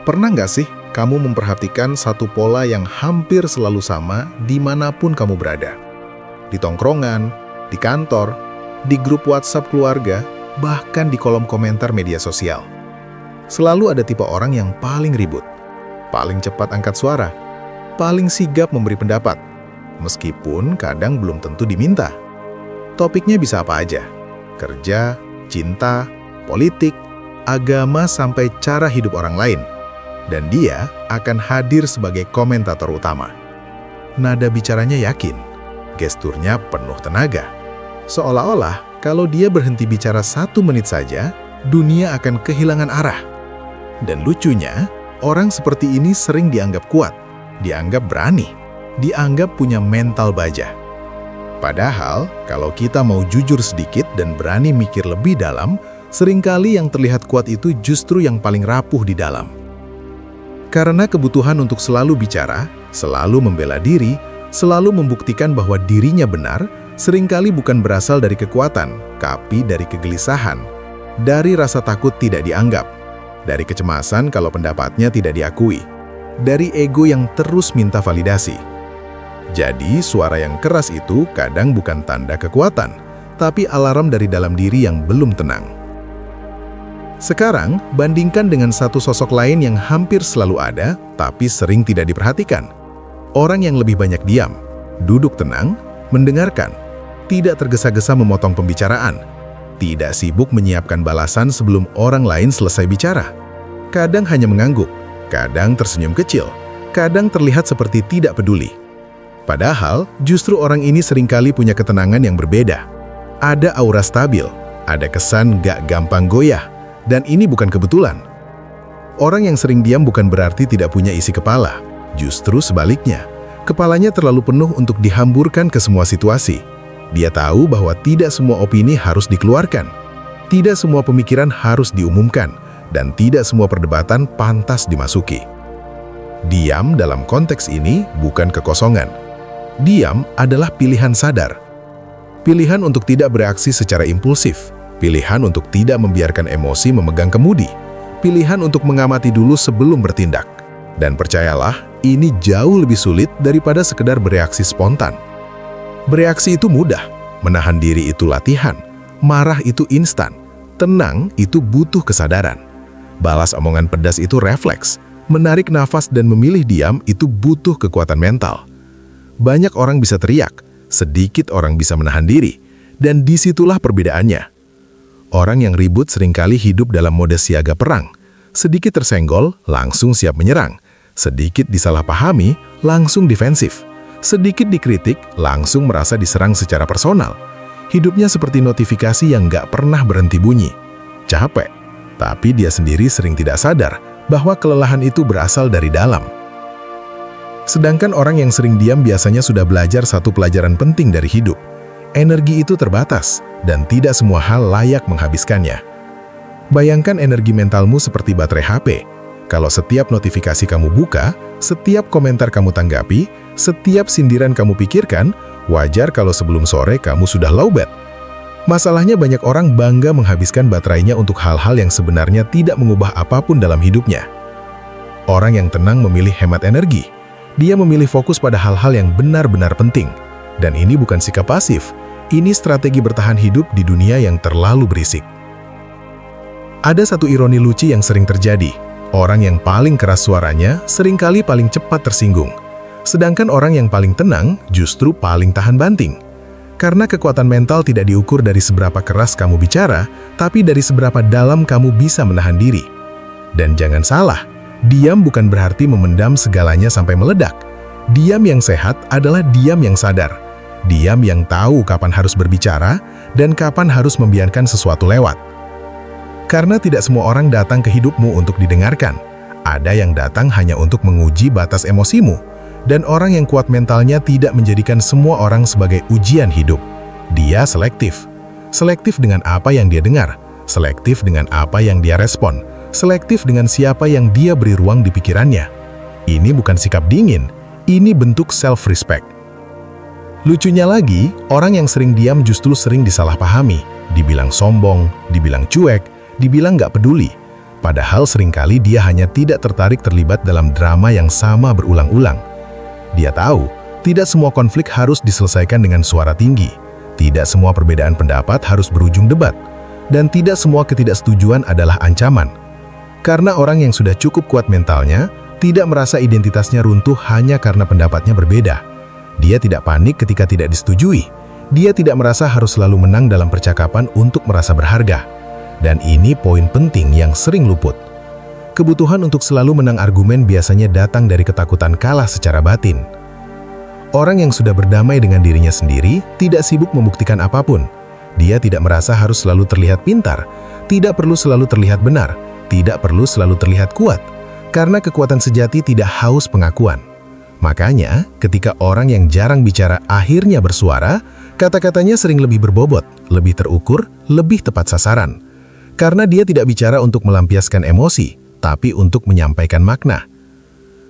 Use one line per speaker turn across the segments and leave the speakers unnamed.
Pernah nggak sih kamu memperhatikan satu pola yang hampir selalu sama dimanapun kamu berada? Di tongkrongan, di kantor, di grup WhatsApp keluarga, bahkan di kolom komentar media sosial. Selalu ada tipe orang yang paling ribut, paling cepat angkat suara, paling sigap memberi pendapat, meskipun kadang belum tentu diminta. Topiknya bisa apa aja, kerja, cinta, politik, agama, sampai cara hidup orang lain. Dan dia akan hadir sebagai komentator utama. Nada bicaranya yakin, gesturnya penuh tenaga. Seolah-olah kalau dia berhenti bicara 1 menit saja, dunia akan kehilangan arah. Dan lucunya, orang seperti ini sering dianggap kuat, dianggap berani, dianggap punya mental baja. Padahal, kalau kita mau jujur sedikit dan berani mikir lebih dalam, seringkali yang terlihat kuat itu justru yang paling rapuh di dalam. Karena kebutuhan untuk selalu bicara, selalu membela diri, selalu membuktikan bahwa dirinya benar, seringkali bukan berasal dari kekuatan, tapi dari kegelisahan, dari rasa takut tidak dianggap, dari kecemasan kalau pendapatnya tidak diakui, dari ego yang terus minta validasi. Jadi, suara yang keras itu kadang bukan tanda kekuatan, tapi alarm dari dalam diri yang belum tenang. Sekarang, bandingkan dengan satu sosok lain yang hampir selalu ada, tapi sering tidak diperhatikan. Orang yang lebih banyak diam, duduk tenang, mendengarkan, tidak tergesa-gesa memotong pembicaraan, tidak sibuk menyiapkan balasan sebelum orang lain selesai bicara. Kadang hanya mengangguk, kadang tersenyum kecil, kadang terlihat seperti tidak peduli. Padahal, justru orang ini seringkali punya ketenangan yang berbeda. Ada aura stabil, ada kesan gak gampang goyah, dan ini bukan kebetulan. Orang yang sering diam bukan berarti tidak punya isi kepala. Justru sebaliknya, kepalanya terlalu penuh untuk dihamburkan ke semua situasi. Dia tahu bahwa tidak semua opini harus dikeluarkan, tidak semua pemikiran harus diumumkan, dan tidak semua perdebatan pantas dimasuki. Diam dalam konteks ini bukan kekosongan. Diam adalah pilihan sadar. Pilihan untuk tidak bereaksi secara impulsif, pilihan untuk tidak membiarkan emosi memegang kemudi, pilihan untuk mengamati dulu sebelum bertindak. Dan percayalah, ini jauh lebih sulit daripada sekedar bereaksi spontan. Bereaksi itu mudah, menahan diri itu latihan, marah itu instan, tenang itu butuh kesadaran. Balas omongan pedas itu refleks, menarik nafas dan memilih diam itu butuh kekuatan mental. Banyak orang bisa teriak, sedikit orang bisa menahan diri, dan disitulah perbedaannya. Orang yang ribut seringkali hidup dalam mode siaga perang. Sedikit tersenggol, langsung siap menyerang. Sedikit disalahpahami, langsung defensif. Sedikit dikritik, langsung merasa diserang secara personal. Hidupnya seperti notifikasi yang gak pernah berhenti bunyi. Capek, tapi dia sendiri sering tidak sadar bahwa kelelahan itu berasal dari dalam. Sedangkan orang yang sering diam biasanya sudah belajar satu pelajaran penting dari hidup. Energi itu terbatas, dan tidak semua hal layak menghabiskannya. Bayangkan energi mentalmu seperti baterai HP. Kalau setiap notifikasi kamu buka, setiap komentar kamu tanggapi, setiap sindiran kamu pikirkan, wajar kalau sebelum sore kamu sudah lowbat. Masalahnya banyak orang bangga menghabiskan baterainya untuk hal-hal yang sebenarnya tidak mengubah apapun dalam hidupnya. Orang yang tenang memilih hemat energi. Dia memilih fokus pada hal-hal yang benar-benar penting. Dan ini bukan sikap pasif, ini strategi bertahan hidup di dunia yang terlalu berisik. Ada satu ironi lucu yang sering terjadi. Orang yang paling keras suaranya seringkali paling cepat tersinggung. Sedangkan orang yang paling tenang justru paling tahan banting. Karena kekuatan mental tidak diukur dari seberapa keras kamu bicara, tapi dari seberapa dalam kamu bisa menahan diri. Dan jangan salah, diam bukan berarti memendam segalanya sampai meledak. Diam yang sehat adalah diam yang sadar. Diam yang tahu kapan harus berbicara dan kapan harus membiarkan sesuatu lewat. Karena tidak semua orang datang ke hidupmu untuk didengarkan. Ada yang datang hanya untuk menguji batas emosimu. Dan orang yang kuat mentalnya tidak menjadikan semua orang sebagai ujian hidup. Dia selektif. Selektif dengan apa yang dia dengar. Selektif dengan apa yang dia respon. Selektif dengan siapa yang dia beri ruang di pikirannya. Ini bukan sikap dingin. Ini bentuk self-respect. Lucunya lagi, orang yang sering diam justru sering disalahpahami, dibilang sombong, dibilang cuek, dibilang gak peduli. Padahal seringkali dia hanya tidak tertarik terlibat dalam drama yang sama berulang-ulang. Dia tahu, tidak semua konflik harus diselesaikan dengan suara tinggi. Tidak semua perbedaan pendapat harus berujung debat. Dan tidak semua ketidaksetujuan adalah ancaman. Karena orang yang sudah cukup kuat mentalnya, tidak merasa identitasnya runtuh hanya karena pendapatnya berbeda. Dia tidak panik ketika tidak disetujui. Dia tidak merasa harus selalu menang dalam percakapan untuk merasa berharga. Dan ini poin penting yang sering luput. Kebutuhan untuk selalu menang argumen biasanya datang dari ketakutan kalah secara batin. Orang yang sudah berdamai dengan dirinya sendiri tidak sibuk membuktikan apapun. Dia tidak merasa harus selalu terlihat pintar, tidak perlu selalu terlihat benar, tidak perlu selalu terlihat kuat, karena kekuatan sejati tidak haus pengakuan. Makanya, ketika orang yang jarang bicara akhirnya bersuara, kata-katanya sering lebih berbobot, lebih terukur, lebih tepat sasaran. Karena dia tidak bicara untuk melampiaskan emosi, tapi untuk menyampaikan makna.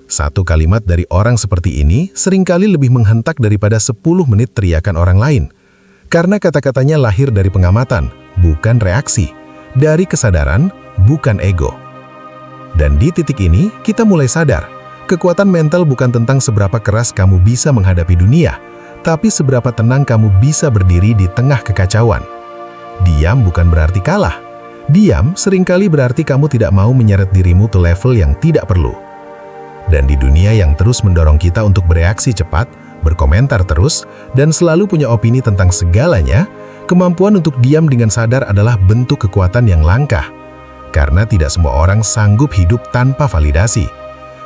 Satu kalimat dari orang seperti ini seringkali lebih menghentak daripada 10 menit teriakan orang lain. Karena kata-katanya lahir dari pengamatan, bukan reaksi. Dari kesadaran, bukan ego. Dan di titik ini, kita mulai sadar, kekuatan mental bukan tentang seberapa keras kamu bisa menghadapi dunia, tapi seberapa tenang kamu bisa berdiri di tengah kekacauan. Diam bukan berarti kalah. Diam seringkali berarti kamu tidak mau menyeret dirimu ke level yang tidak perlu. Dan di dunia yang terus mendorong kita untuk bereaksi cepat, berkomentar terus, dan selalu punya opini tentang segalanya, kemampuan untuk diam dengan sadar adalah bentuk kekuatan yang langka. Karena tidak semua orang sanggup hidup tanpa validasi.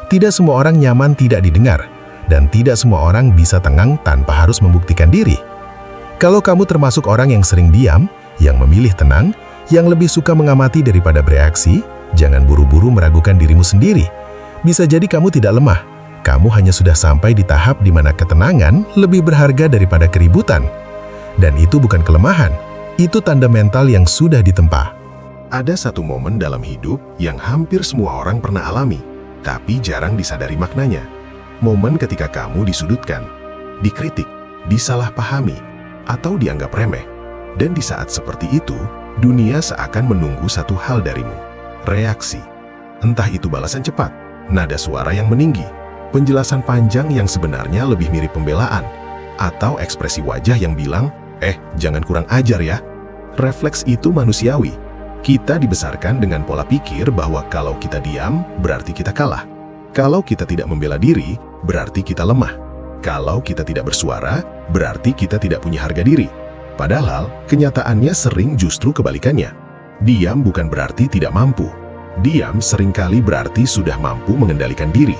Tidak semua orang nyaman tidak didengar, dan tidak semua orang bisa tenang tanpa harus membuktikan diri. Kalau kamu termasuk orang yang sering diam, yang memilih tenang, yang lebih suka mengamati daripada bereaksi, jangan buru-buru meragukan dirimu sendiri. Bisa jadi kamu tidak lemah. Kamu hanya sudah sampai di tahap di mana ketenangan lebih berharga daripada keributan. Dan itu bukan kelemahan, itu tanda mental yang sudah ditempa.
Ada satu momen dalam hidup yang hampir semua orang pernah alami, tapi jarang disadari maknanya. Momen ketika kamu disudutkan, dikritik, disalahpahami, atau dianggap remeh. Dan di saat seperti itu, dunia seakan menunggu satu hal darimu. Reaksi. Entah itu balasan cepat, nada suara yang meninggi, penjelasan panjang yang sebenarnya lebih mirip pembelaan, atau ekspresi wajah yang bilang, jangan kurang ajar ya. Refleks itu manusiawi. Kita dibesarkan dengan pola pikir bahwa kalau kita diam, berarti kita kalah. Kalau kita tidak membela diri, berarti kita lemah. Kalau kita tidak bersuara, berarti kita tidak punya harga diri. Padahal, kenyataannya sering justru kebalikannya. Diam bukan berarti tidak mampu. Diam seringkali berarti sudah mampu mengendalikan diri.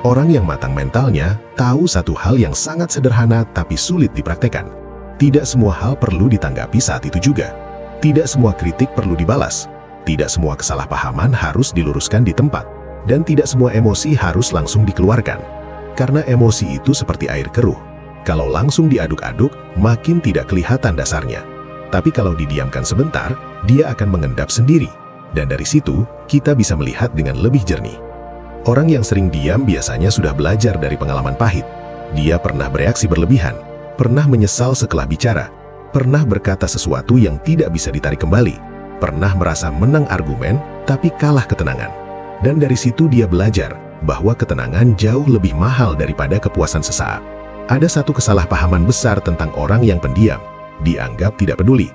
Orang yang matang mentalnya tahu satu hal yang sangat sederhana tapi sulit dipraktekkan. Tidak semua hal perlu ditanggapi saat itu juga. Tidak semua kritik perlu dibalas. Tidak semua kesalahpahaman harus diluruskan di tempat. Dan tidak semua emosi harus langsung dikeluarkan. Karena emosi itu seperti air keruh. Kalau langsung diaduk-aduk, makin tidak kelihatan dasarnya. Tapi kalau didiamkan sebentar, dia akan mengendap sendiri. Dan dari situ, kita bisa melihat dengan lebih jernih. Orang yang sering diam biasanya sudah belajar dari pengalaman pahit. Dia pernah bereaksi berlebihan, pernah menyesal setelah bicara, pernah berkata sesuatu yang tidak bisa ditarik kembali, pernah merasa menang argumen, tapi kalah ketenangan. Dan dari situ dia belajar bahwa ketenangan jauh lebih mahal daripada kepuasan sesaat. Ada satu kesalahpahaman besar tentang orang yang pendiam, dianggap tidak peduli.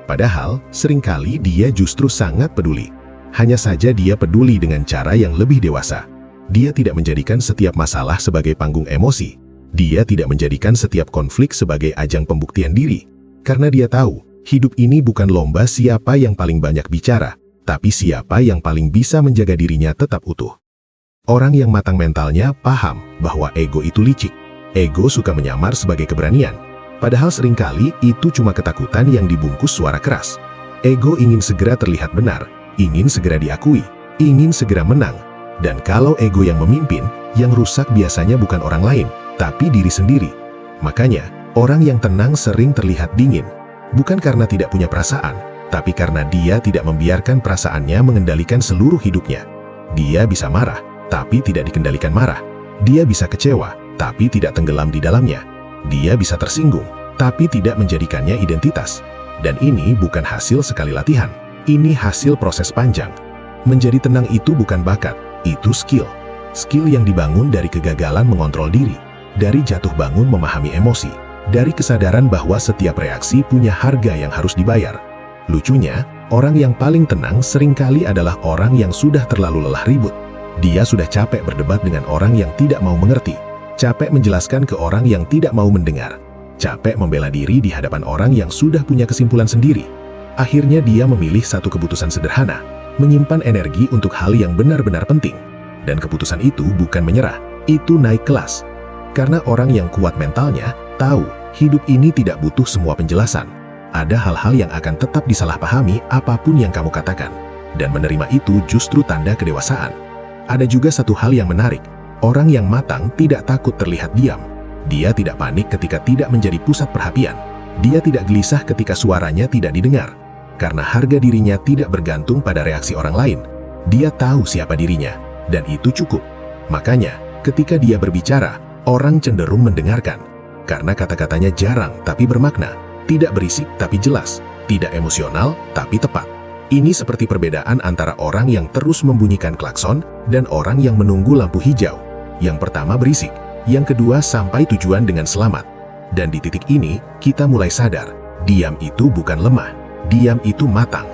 Padahal, seringkali dia justru sangat peduli. Hanya saja dia peduli dengan cara yang lebih dewasa. Dia tidak menjadikan setiap masalah sebagai panggung emosi. Dia tidak menjadikan setiap konflik sebagai ajang pembuktian diri. Karena dia tahu, hidup ini bukan lomba siapa yang paling banyak bicara, tapi siapa yang paling bisa menjaga dirinya tetap utuh. Orang yang matang mentalnya paham bahwa ego itu licik. Ego suka menyamar sebagai keberanian. Padahal seringkali itu cuma ketakutan yang dibungkus suara keras. Ego ingin segera terlihat benar, ingin segera diakui, ingin segera menang. Dan kalau ego yang memimpin, yang rusak biasanya bukan orang lain, tapi diri sendiri. Makanya, orang yang tenang sering terlihat dingin. Bukan karena tidak punya perasaan, tapi karena dia tidak membiarkan perasaannya mengendalikan seluruh hidupnya. Dia bisa marah, tapi tidak dikendalikan marah. Dia bisa kecewa, tapi tidak tenggelam di dalamnya. Dia bisa tersinggung, tapi tidak menjadikannya identitas. Dan ini bukan hasil sekali latihan. Ini hasil proses panjang. Menjadi tenang itu bukan bakat, itu skill. Skill yang dibangun dari kegagalan mengontrol diri, dari jatuh bangun memahami emosi, dari kesadaran bahwa setiap reaksi punya harga yang harus dibayar. Lucunya, orang yang paling tenang seringkali adalah orang yang sudah terlalu lelah ribut. Dia sudah capek berdebat dengan orang yang tidak mau mengerti, capek menjelaskan ke orang yang tidak mau mendengar, capek membela diri di hadapan orang yang sudah punya kesimpulan sendiri. Akhirnya dia memilih satu keputusan sederhana, menyimpan energi untuk hal yang benar-benar penting. Dan keputusan itu bukan menyerah, itu naik kelas. Karena orang yang kuat mentalnya tahu hidup ini tidak butuh semua penjelasan. Ada hal-hal yang akan tetap disalahpahami apapun yang kamu katakan. Dan menerima itu justru tanda kedewasaan. Ada juga satu hal yang menarik. Orang yang matang tidak takut terlihat diam. Dia tidak panik ketika tidak menjadi pusat perhatian. Dia tidak gelisah ketika suaranya tidak didengar. Karena harga dirinya tidak bergantung pada reaksi orang lain. Dia tahu siapa dirinya, dan itu cukup. Makanya, ketika dia berbicara, orang cenderung mendengarkan. Karena kata-katanya jarang tapi bermakna, tidak berisik tapi jelas, tidak emosional tapi tepat. Ini seperti perbedaan antara orang yang terus membunyikan klakson dan orang yang menunggu lampu hijau. Yang pertama berisik, yang kedua sampai tujuan dengan selamat. Dan di titik ini, kita mulai sadar, diam itu bukan lemah. Diam itu matang.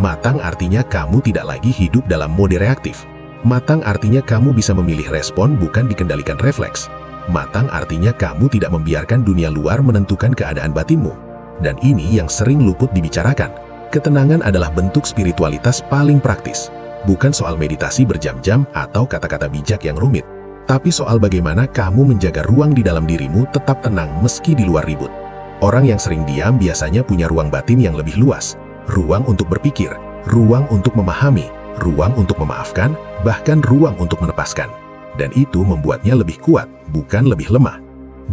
Matang artinya kamu tidak lagi hidup dalam mode reaktif. Matang artinya kamu bisa memilih respon bukan dikendalikan refleks. Matang artinya kamu tidak membiarkan dunia luar menentukan keadaan batinmu. Dan ini yang sering luput dibicarakan. Ketenangan adalah bentuk spiritualitas paling praktis. Bukan soal meditasi berjam-jam atau kata-kata bijak yang rumit. Tapi soal bagaimana kamu menjaga ruang di dalam dirimu tetap tenang meski di luar ribut. Orang yang sering diam biasanya punya ruang batin yang lebih luas. Ruang untuk berpikir, ruang untuk memahami, ruang untuk memaafkan, bahkan ruang untuk menepaskan. Dan itu membuatnya lebih kuat, bukan lebih lemah.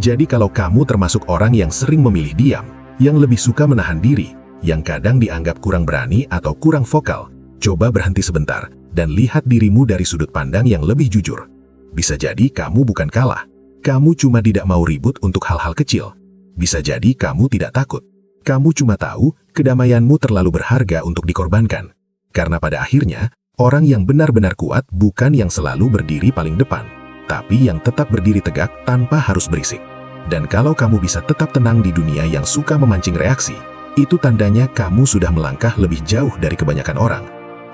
Jadi kalau kamu termasuk orang yang sering memilih diam, yang lebih suka menahan diri, yang kadang dianggap kurang berani atau kurang vokal, coba berhenti sebentar dan lihat dirimu dari sudut pandang yang lebih jujur. Bisa jadi kamu bukan kalah. Kamu cuma tidak mau ribut untuk hal-hal kecil. Bisa jadi kamu tidak takut. Kamu cuma tahu kedamaianmu terlalu berharga untuk dikorbankan. Karena pada akhirnya, orang yang benar-benar kuat bukan yang selalu berdiri paling depan, tapi yang tetap berdiri tegak tanpa harus berisik. Dan kalau kamu bisa tetap tenang di dunia yang suka memancing reaksi, itu tandanya kamu sudah melangkah lebih jauh dari kebanyakan orang.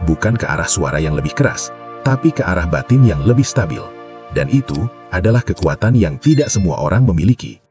Bukan ke arah suara yang lebih keras, tapi ke arah batin yang lebih stabil. Dan itu adalah kekuatan yang tidak semua orang memiliki.